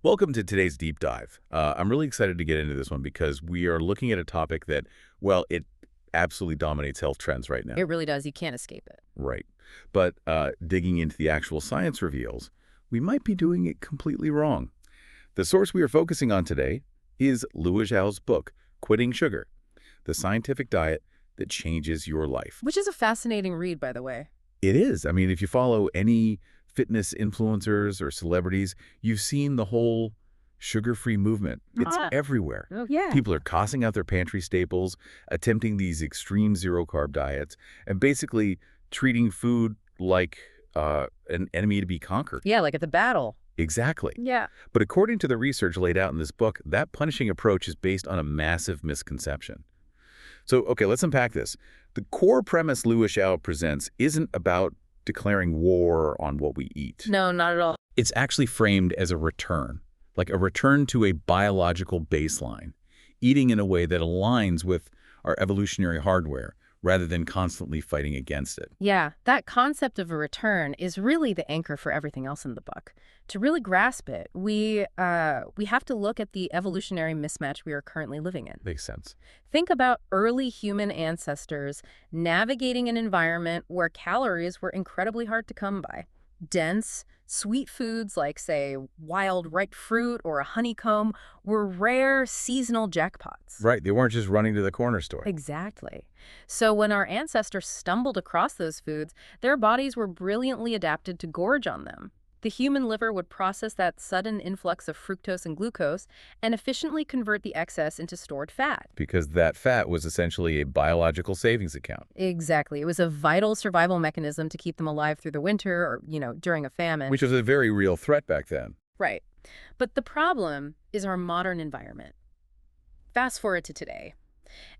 Welcome to today's deep dive. I'm really excited to get into this one because we are looking at a topic that, well, it absolutely dominates health trends right now. It really does. You can't escape it. Right. But digging into the actual science reveals, we might be doing it completely wrong. The source we are focusing on today is Liu Zhao's book, Quitting Sugar, the scientific diet that changes your life. Which is a fascinating read, by the way. It is. I mean, if you follow any fitness influencers or celebrities, you've seen the whole sugar-free movement. It's everywhere. Oh, yeah. People are tossing out their pantry staples, attempting these extreme zero-carb diets, and basically treating food like an enemy to be conquered. Yeah, like at the battle. Exactly. Yeah. But according to the research laid out in this book, that punishing approach is based on a massive misconception. So, okay, let's unpack this. The core premise Liu Zhao presents isn't about declaring war on what we eat. No, not at all. It's actually framed as a return, like a return to a biological baseline, eating in a way that aligns with our evolutionary hardware rather than constantly fighting against it. Yeah, that concept of a return is really the anchor for everything else in the book. To really grasp it, we have to look at the evolutionary mismatch we are currently living in. Makes sense. Think about early human ancestors navigating an environment where calories were incredibly hard to come by. Dense, sweet foods like, say, wild ripe fruit or a honeycomb were rare seasonal jackpots. Right, they weren't just running to the corner store. Exactly. So when our ancestors stumbled across those foods, their bodies were brilliantly adapted to gorge on them. The human liver would process that sudden influx of fructose and glucose and efficiently convert the excess into stored fat. Because that fat was essentially a biological savings account. Exactly. It was a vital survival mechanism to keep them alive through the winter or, during a famine. Which was a very real threat back then. Right. But the problem is our modern environment. Fast forward to today,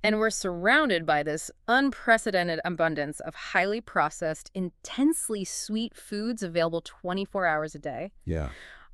and we're surrounded by this unprecedented abundance of highly processed, intensely sweet foods available 24 hours a day. Yeah.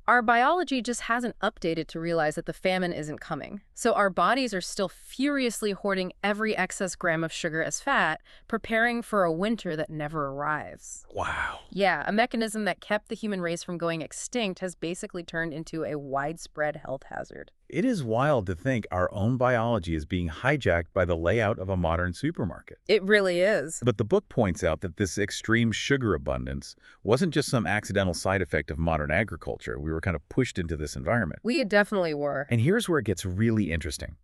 Our biology just hasn't updated to realize that the famine isn't coming. So our bodies are still furiously hoarding every excess gram of sugar as fat, preparing for a winter that never arrives. Wow. Yeah, a mechanism that kept the human race from going extinct has basically turned into a widespread health hazard. It is wild to think our own biology is being hijacked by the layout of a modern supermarket. It really is. But the book points out that this extreme sugar abundance wasn't just some accidental side effect of modern agriculture. We were kind of pushed into this environment. We definitely were. And here's where it gets really interesting.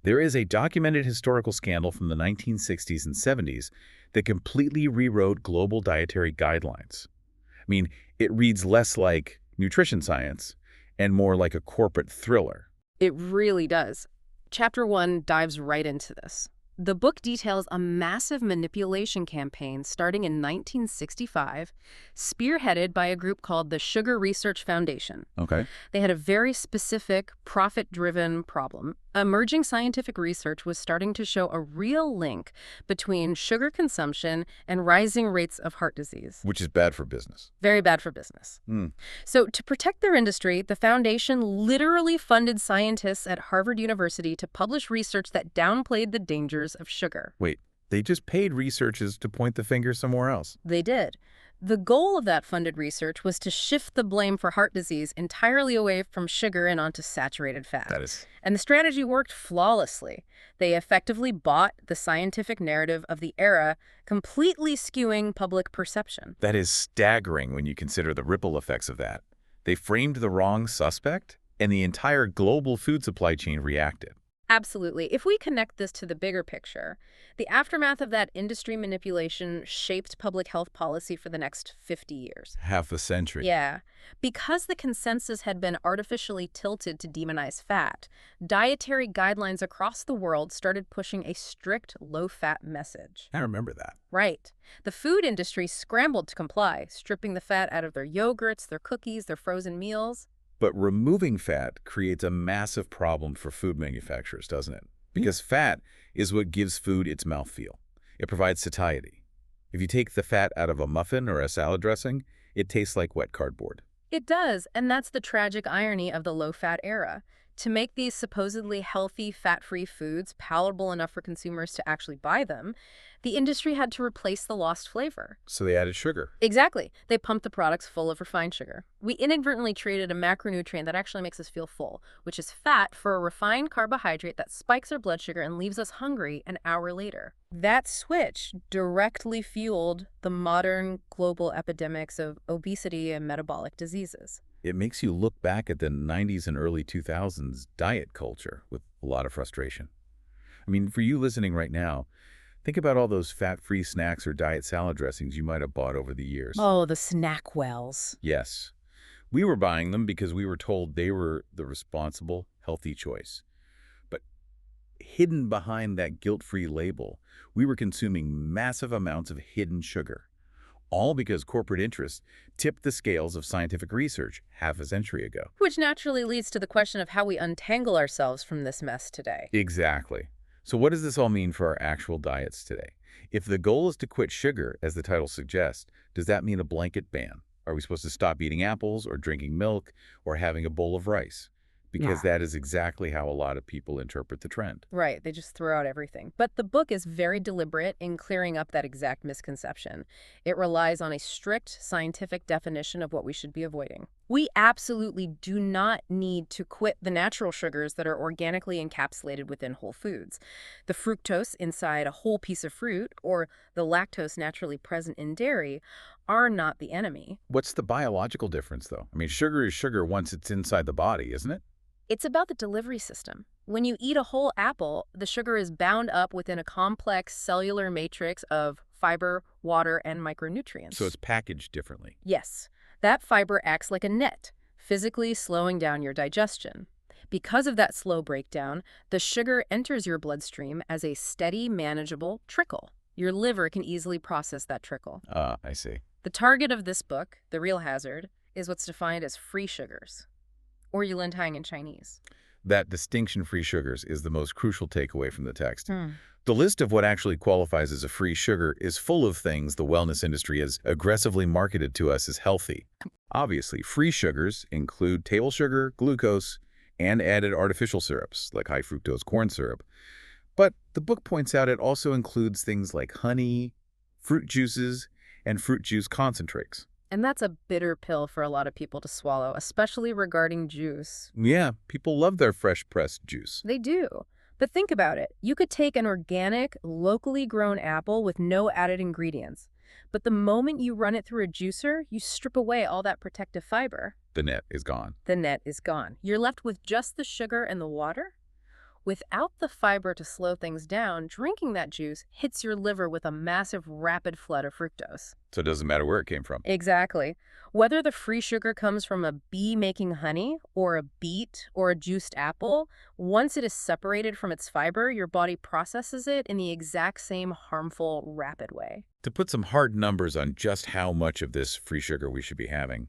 There is a documented historical scandal from the 1960s and 70s that completely rewrote global dietary guidelines. I mean, it reads less like nutrition science and more like a corporate thriller. It really does. Chapter 1 dives right into this. The book details a massive manipulation campaign starting in 1965, spearheaded by a group called the Sugar Research Foundation. Okay. They had a very specific, profit-driven problem. Emerging scientific research was starting to show a real link between sugar consumption and rising rates of heart disease. Which is bad for business. Very bad for business. So to protect their industry, the foundation literally funded scientists at Harvard University to publish research that downplayed the dangers of sugar. Wait, they just paid researchers to point the finger somewhere else. They did. The goal of that funded research was to shift the blame for heart disease entirely away from sugar and onto saturated fat. And the strategy worked flawlessly. They effectively bought the scientific narrative of the era, completely skewing public perception. That is staggering when you consider the ripple effects of that. They framed the wrong suspect, and the entire global food supply chain reacted. Absolutely. If we connect this to the bigger picture, the aftermath of that industry manipulation shaped public health policy for the next 50 years. Half a century. Yeah. Because the consensus had been artificially tilted to demonize fat, dietary guidelines across the world started pushing a strict low-fat message. I remember that. Right. The food industry scrambled to comply, stripping the fat out of their yogurts, their cookies, their frozen meals. But removing fat creates a massive problem for food manufacturers, doesn't it? Because fat is what gives food its mouthfeel. It provides satiety. If you take the fat out of a muffin or a salad dressing, it tastes like wet cardboard. It does, and that's the tragic irony of the low-fat era. To make these supposedly healthy, fat-free foods palatable enough for consumers to actually buy them, the industry had to replace the lost flavor. So they added sugar. Exactly. They pumped the products full of refined sugar. We inadvertently traded a macronutrient that actually makes us feel full, which is fat, for a refined carbohydrate that spikes our blood sugar and leaves us hungry an hour later. That switch directly fueled the modern global epidemics of obesity and metabolic diseases. It makes you look back at the 90s and early 2000s diet culture with a lot of frustration. I mean, for you listening right now, think about all those fat-free snacks or diet salad dressings you might have bought over the years. Oh, the snack wells. Yes. We were buying them because we were told they were the responsible, healthy choice. But hidden behind that guilt-free label, we were consuming massive amounts of hidden sugar. All because corporate interests tipped the scales of scientific research half a century ago. Which naturally leads to the question of how we untangle ourselves from this mess today. Exactly. So what does this all mean for our actual diets today? If the goal is to quit sugar, as the title suggests, does that mean a blanket ban? Are we supposed to stop eating apples or drinking milk or having a bowl of rice? Because that is exactly how a lot of people interpret the trend. Right, they just throw out everything. But the book is very deliberate in clearing up that exact misconception. It relies on a strict scientific definition of what we should be avoiding. We absolutely do not need to quit the natural sugars that are organically encapsulated within whole foods. The fructose inside a whole piece of fruit or the lactose naturally present in dairy are not the enemy. What's the biological difference, though? I mean, sugar is sugar once it's inside the body, isn't it? It's about the delivery system. When you eat a whole apple, the sugar is bound up within a complex cellular matrix of fiber, water, and micronutrients. So it's packaged differently. Yes. That fiber acts like a net, physically slowing down your digestion. Because of that slow breakdown, the sugar enters your bloodstream as a steady, manageable trickle. Your liver can easily process that trickle. I see. The target of this book, The Real Hazard, is what's defined as free sugars, or yulintang in Chinese. That distinction-free sugars is the most crucial takeaway from the text. The list of what actually qualifies as a free sugar is full of things the wellness industry has aggressively marketed to us as healthy. Obviously, free sugars include table sugar, glucose, and added artificial syrups, like high fructose corn syrup. But the book points out it also includes things like honey, fruit juices, and fruit juice concentrates. And that's a bitter pill for a lot of people to swallow, especially regarding juice. Yeah, people love their fresh-pressed juice. They do. But think about it. You could take an organic, locally grown apple with no added ingredients. But the moment you run it through a juicer, you strip away all that protective fiber. The net is gone. The net is gone. You're left with just the sugar and the water. Without the fiber to slow things down, drinking that juice hits your liver with a massive, rapid flood of fructose. So it doesn't matter where it came from. Exactly. Whether the free sugar comes from a bee making honey, or a beet, or a juiced apple, once it is separated from its fiber, your body processes it in the exact same harmful, rapid way. To put some hard numbers on just how much of this free sugar we should be having,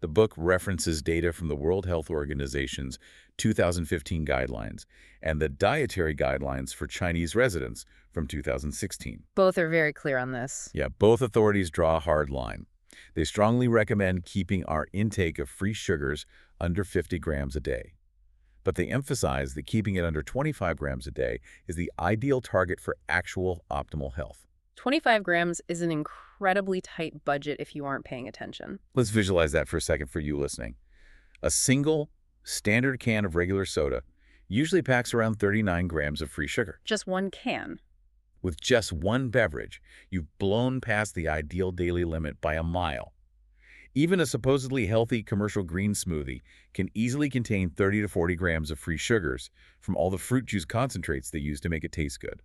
the book references data from the World Health Organization's 2015 guidelines and the dietary guidelines for Chinese residents from 2016. Both are very clear on this. Yeah, both authorities draw a hard line. They strongly recommend keeping our intake of free sugars under 50 grams a day. But they emphasize that keeping it under 25 grams a day is the ideal target for actual optimal health. 25 grams is an incredibly tight budget if you aren't paying attention. Let's visualize that for a second for you listening. A single standard can of regular soda usually packs around 39 grams of free sugar. Just one can. With just one beverage, you've blown past the ideal daily limit by a mile. Even a supposedly healthy commercial green smoothie can easily contain 30 to 40 grams of free sugars from all the fruit juice concentrates they use to make it taste good.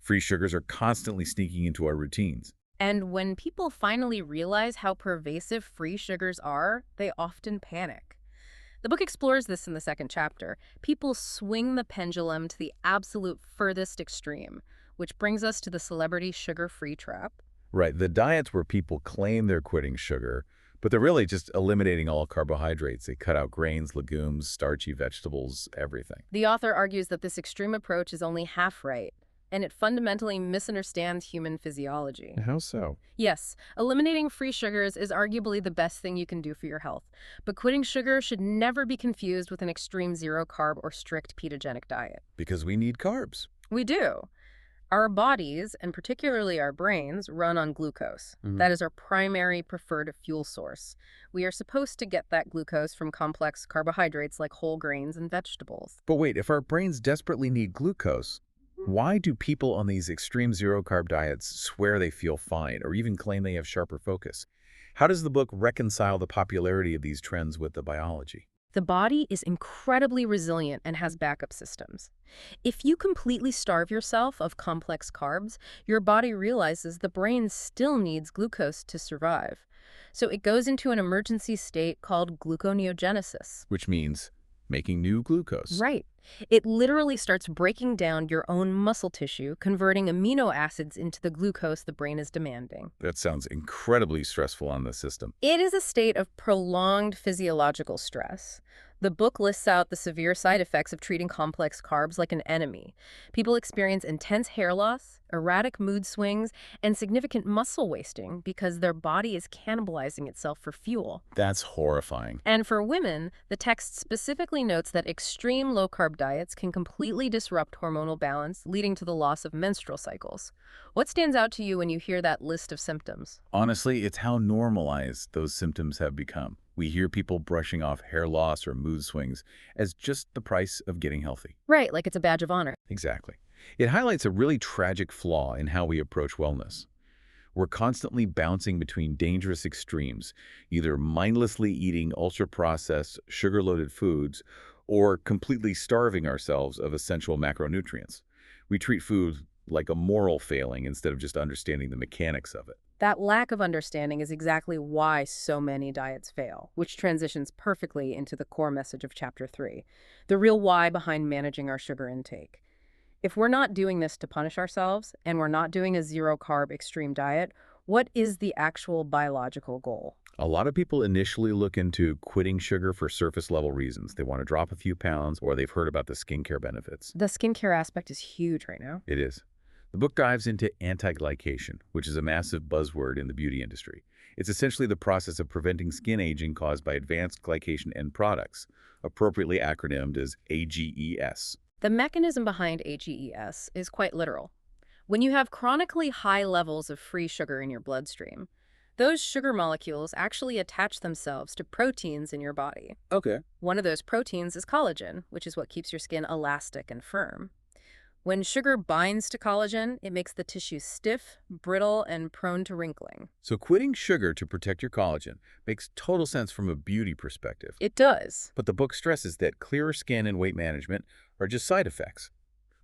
Free sugars are constantly sneaking into our routines. And when people finally realize how pervasive free sugars are, they often panic. The book explores this in the second chapter. People swing the pendulum to the absolute furthest extreme, which brings us to the celebrity sugar-free trap. Right, the diets where people claim they're quitting sugar, but they're really just eliminating all carbohydrates. They cut out grains, legumes, starchy vegetables, everything. The author argues that this extreme approach is only half right. and it fundamentally misunderstands human physiology. How so? Yes, eliminating free sugars is arguably the best thing you can do for your health, but quitting sugar should never be confused with an extreme zero-carb or strict ketogenic diet. Because we need carbs. We do. Our bodies, and particularly our brains, run on glucose. Mhm. That is our primary preferred fuel source. We are supposed to get that glucose from complex carbohydrates like whole grains and vegetables. But wait, if our brains desperately need glucose, why do people on these extreme zero-carb diets swear they feel fine or even claim they have sharper focus? How does the book reconcile the popularity of these trends with the biology? The body is incredibly resilient and has backup systems. If you completely starve yourself of complex carbs, your body realizes the brain still needs glucose to survive. So it goes into an emergency state called gluconeogenesis. Which means making new glucose. Right. It literally starts breaking down your own muscle tissue, converting amino acids into the glucose the brain is demanding. That sounds incredibly stressful on the system. It is a state of prolonged physiological stress. The book lists out the severe side effects of treating complex carbs like an enemy. People experience intense hair loss, erratic mood swings, and significant muscle wasting because their body is cannibalizing itself for fuel. That's horrifying. And for women, the text specifically notes that extreme low-carb diets can completely disrupt hormonal balance, leading to the loss of menstrual cycles. What stands out to you when you hear that list of symptoms? Honestly, it's how normalized those symptoms have become. We hear people brushing off hair loss or mood swings as just the price of getting healthy. Right, like it's a badge of honor. Exactly. It highlights a really tragic flaw in how we approach wellness. We're constantly bouncing between dangerous extremes, either mindlessly eating ultra-processed, sugar-loaded foods or completely starving ourselves of essential macronutrients. We treat food like a moral failing instead of just understanding the mechanics of it. That lack of understanding is exactly why so many diets fail, which transitions perfectly into the core message of Chapter 3, the real why behind managing our sugar intake. If we're not doing this to punish ourselves, and we're not doing a zero-carb extreme diet, what is the actual biological goal? A lot of people initially look into quitting sugar for surface-level reasons. They want to drop a few pounds, or they've heard about the skincare benefits. The skincare aspect is huge right now. It is. The book dives into anti-glycation, which is a massive buzzword in the beauty industry. It's essentially the process of preventing skin aging caused by advanced glycation end products, appropriately acronymed as AGES. The mechanism behind AGES is quite literal. When you have chronically high levels of free sugar in your bloodstream, those sugar molecules actually attach themselves to proteins in your body. Okay. One of those proteins is collagen, which is what keeps your skin elastic and firm. When sugar binds to collagen, it makes the tissue stiff, brittle, and prone to wrinkling. So quitting sugar to protect your collagen makes total sense from a beauty perspective. It does. But the book stresses that clearer skin and weight management are just side effects.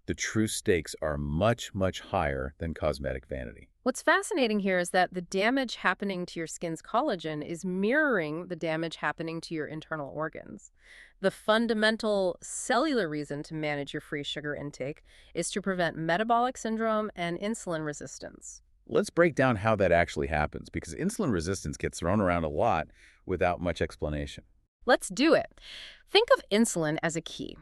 The true stakes are much, much higher than cosmetic vanity. What's fascinating here is that the damage happening to your skin's collagen is mirroring the damage happening to your internal organs. The fundamental cellular reason to manage your free sugar intake is to prevent metabolic syndrome and insulin resistance. Let's break down how that actually happens, because insulin resistance gets thrown around a lot without much explanation. Let's do it. Think of insulin as a key.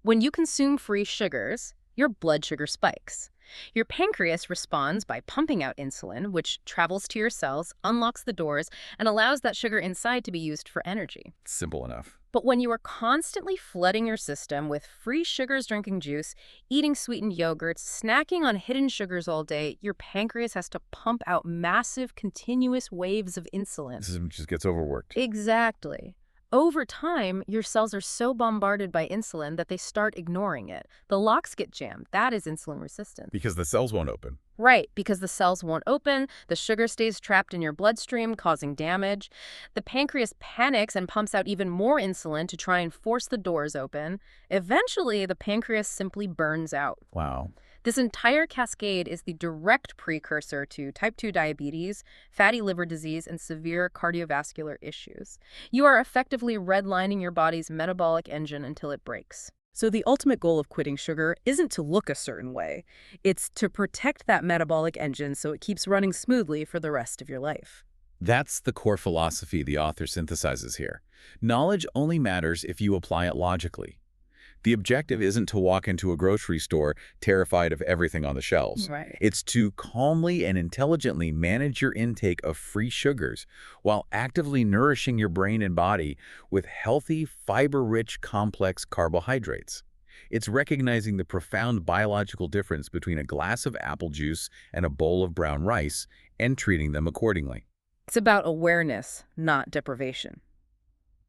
When you consume free sugars, your blood sugar spikes. Your pancreas responds by pumping out insulin, which travels to your cells, unlocks the doors, and allows that sugar inside to be used for energy. Simple enough. But when you are constantly flooding your system with free sugars, drinking juice, eating sweetened yogurts, snacking on hidden sugars all day, your pancreas has to pump out massive, continuous waves of insulin. This just gets overworked. Exactly. Over time, your cells are so bombarded by insulin that they start ignoring it. The locks get jammed. That is insulin resistance. Because the cells won't open. Right, because the cells won't open, the sugar stays trapped in your bloodstream, causing damage. The pancreas panics and pumps out even more insulin to try and force the doors open. Eventually, the pancreas simply burns out. Wow. This entire cascade is the direct precursor to type 2 diabetes, fatty liver disease, and severe cardiovascular issues. You are effectively redlining your body's metabolic engine until it breaks. So the ultimate goal of quitting sugar isn't to look a certain way. It's to protect that metabolic engine so it keeps running smoothly for the rest of your life. That's the core philosophy the author synthesizes here. Knowledge only matters if you apply it logically. The objective isn't to walk into a grocery store terrified of everything on the shelves. Right. It's to calmly and intelligently manage your intake of free sugars while actively nourishing your brain and body with healthy, fiber-rich, complex carbohydrates. It's recognizing the profound biological difference between a glass of apple juice and a bowl of brown rice and treating them accordingly. It's about awareness, not deprivation.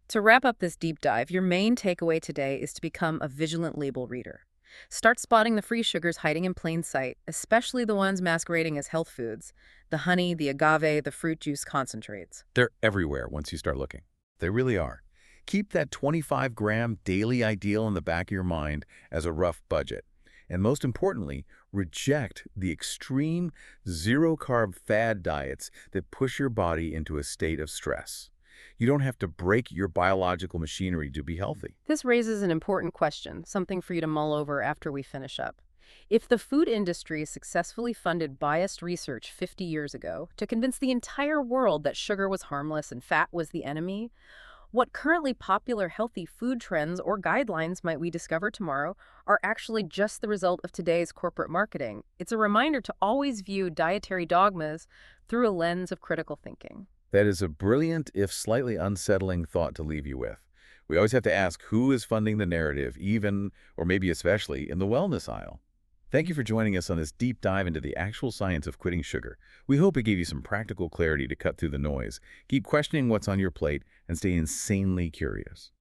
To wrap up this deep dive, your main takeaway today is to become a vigilant label reader. Start spotting the free sugars hiding in plain sight, especially the ones masquerading as health foods, the honey, the agave, the fruit juice concentrates. They're everywhere once you start looking. They really are. Keep that 25-gram daily ideal in the back of your mind as a rough budget. And most importantly, reject the extreme zero-carb fad diets that push your body into a state of stress. You don't have to break your biological machinery to be healthy. This raises an important question, something for you to mull over after we finish up. If the food industry successfully funded biased research 50 years ago to convince the entire world that sugar was harmless and fat was the enemy, what currently popular healthy food trends or guidelines might we discover tomorrow are actually just the result of today's corporate marketing? It's a reminder to always view dietary dogmas through a lens of critical thinking. That is a brilliant, if slightly unsettling, thought to leave you with. We always have to ask who is funding the narrative, even, or maybe especially, in the wellness aisle. Thank you for joining us on this deep dive into the actual science of quitting sugar. We hope it gave you some practical clarity to cut through the noise. Keep questioning what's on your plate and stay insanely curious.